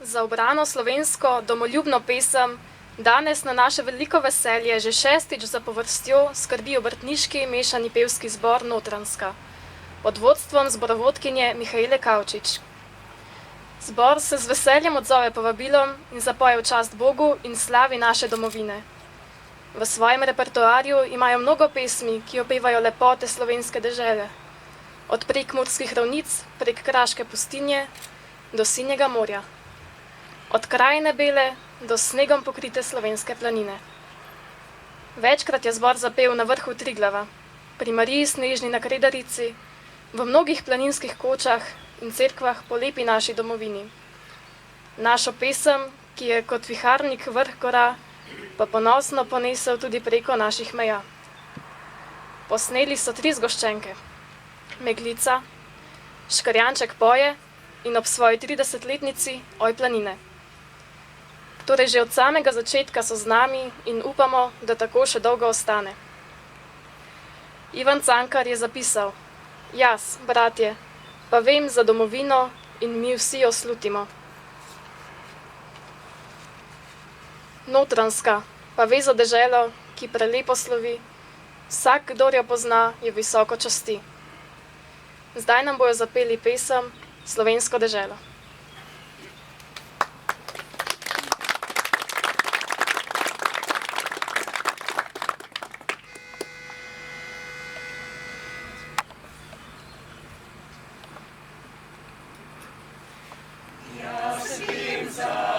Za ubrano slovensko domoljubno pesem danes na naše veliko veselje že šestič zapovrstjo skrbi obrtniški mešani pevski zbor Notranjska pod vodstvom zborovodkinje Mihaele Kavčič. Zbor se z veseljem odzove povabilom in zapoje v čast Bogu in slavi naše domovine. V svojem repertoarju imajo mnogo pesmi, ki opevajo lepote slovenske dežele, od prekmurskih ravnic prek kraške pustinje do sinjega morja, od krajine bele do snegom pokrite slovenske planine. Večkrat je zbor zapel na vrhu Triglava, pri Mariji Snežni na Kredarici, v mnogih planinskih kočah in cerkvah po lepi naši domovini. Našo pesem, ki je kot viharnik vrh gora, pa ponosno ponesel tudi preko naših meja. Posneli so 3 zgoščenke: Meglica, Škrjanček poje in ob svoji 30-letnici Oj planine. Torej že od samega začetka so z nami in upamo, da tako še dolgo ostane. Ivan Cankar je zapisal: Jaz, bratje, pa vem za domovino in mi vsi jo slutimo. Notranjska pa ve za deželo, ki prelepo slovi, vsak, kdor jo pozna, jo visoko časti. Zdaj nam bojo zapeli pesem Slovensko deželo. Jaz vem za